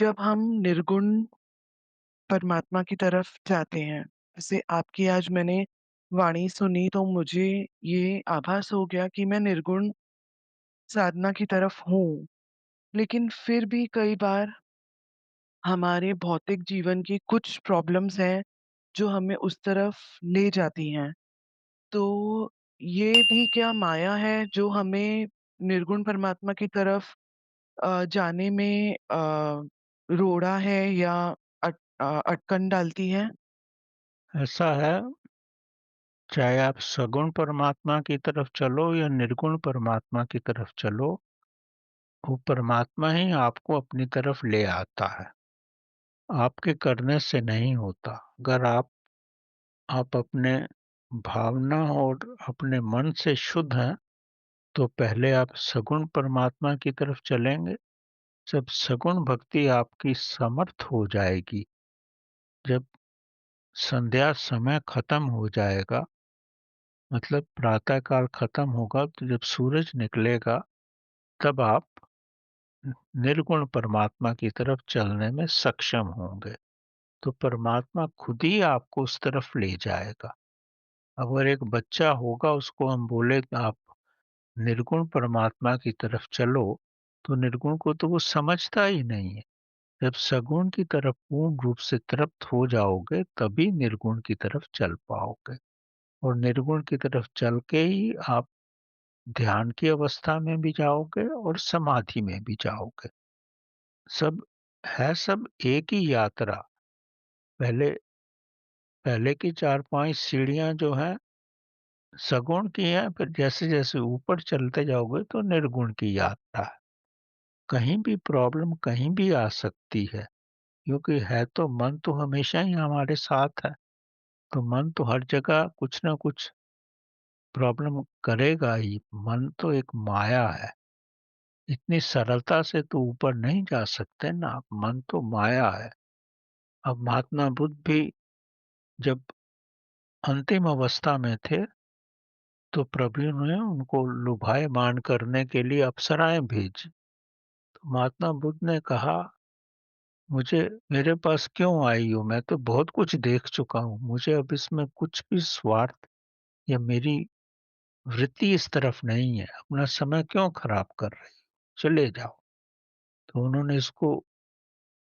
जब हम निर्गुण परमात्मा की तरफ जाते हैं, जैसे आपकी आज मैंने वाणी सुनी तो मुझे ये आभास हो गया कि मैं निर्गुण साधना की तरफ हूँ। लेकिन फिर भी कई बार हमारे भौतिक जीवन की कुछ प्रॉब्लम्स हैं, जो हमें उस तरफ ले जाती हैं। तो ये भी क्या माया है जो हमें निर्गुण परमात्मा की तरफ जाने में रोड़ा है या अटकन डालती है? ऐसा है, चाहे आप सगुण परमात्मा की तरफ चलो या निर्गुण परमात्मा की तरफ चलो, वो परमात्मा ही आपको अपनी तरफ ले आता है। आपके करने से नहीं होता। अगर आप अपने भावना और अपने मन से शुद्ध हैं, तो पहले आप सगुण परमात्मा की तरफ चलेंगे। जब सगुण भक्ति आपकी समर्थ हो जाएगी, जब संध्या समय खत्म हो जाएगा, मतलब प्रातः काल खत्म होगा, तो जब सूरज निकलेगा, तब आप निर्गुण परमात्मा की तरफ चलने में सक्षम होंगे। तो परमात्मा खुद ही आपको उस तरफ ले जाएगा। अगर एक बच्चा होगा, उसको हम बोले कि आप निर्गुण परमात्मा की तरफ चलो, तो निर्गुण को तो वो समझता ही नहीं है। जब सगुण की तरफ पूर्ण रूप से तृप्त हो जाओगे, तभी निर्गुण की तरफ चल पाओगे। और निर्गुण की तरफ चल के ही आप ध्यान की अवस्था में भी जाओगे और समाधि में भी जाओगे। सब एक ही यात्रा। पहले पहले की 4-5 सीढ़ियाँ जो हैं सगुण की हैं, फिर जैसे-जैसे ऊपर चलते जाओगे तो निर्गुण की यात्रा है। कहीं भी प्रॉब्लम कहीं भी आ सकती है, क्योंकि है तो मन तो हमेशा ही हमारे साथ है। तो मन तो हर जगह कुछ न कुछ प्रॉब्लम करेगा ही। मन तो एक माया है। इतनी सरलता से तो ऊपर नहीं जा सकते ना आप, मन तो माया है। अब महात्मा बुद्ध भी जब अंतिम अवस्था में थे, तो प्रभु ने उनको लुभायमान करने के लिए अप्सराएँ भेजी। तो महात्मा बुद्ध ने कहा, मुझे मेरे पास क्यों आई हो? मैं तो बहुत कुछ देख चुका हूँ। मुझे अब इसमें कुछ भी स्वार्थ या मेरी वृत्ति इस तरफ नहीं है। अपना समय क्यों खराब कर रही हो? चले जाओ। तो उन्होंने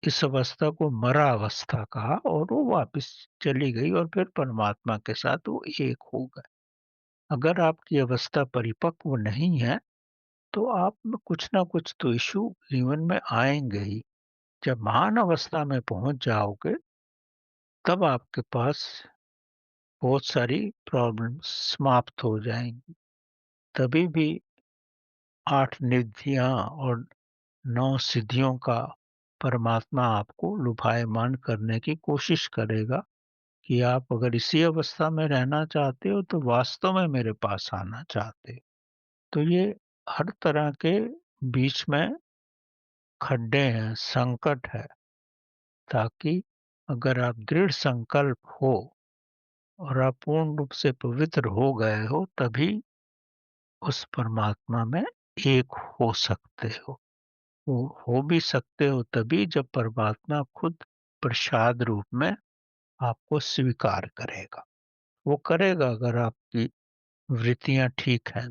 इस अवस्था को मरा अवस्था कहा और वो वापस चली गई और फिर परमात्मा के साथ वो एक हो गए। अगर आपकी अवस्था परिपक्व नहीं है, तो आप में कुछ ना कुछ तो इश्यू जीवन में आएँगे ही। जब महान अवस्था में पहुँच जाओगे, तब आपके पास बहुत सारी प्रॉब्लम्स समाप्त हो जाएँगी। तभी भी 8 निधियाँ और 9 सिद्धियों का परमात्मा आपको लुभायमान करने की कोशिश करेगा कि आप अगर इसी अवस्था में रहना चाहते हो, तो वास्तव में मेरे पास आना चाहते हो। तो ये हर तरह के बीच में खड्डे हैं, संकट है, ताकि अगर आप दृढ़ संकल्प हो और आप पूर्ण रूप से पवित्र हो गए हो, तभी उस परमात्मा में एक हो सकते हो। वो हो भी सकते हो तभी जब परमात्मा खुद प्रसाद रूप में आपको स्वीकार करेगा। वो करेगा अगर आपकी वृत्तियाँ ठीक हैं।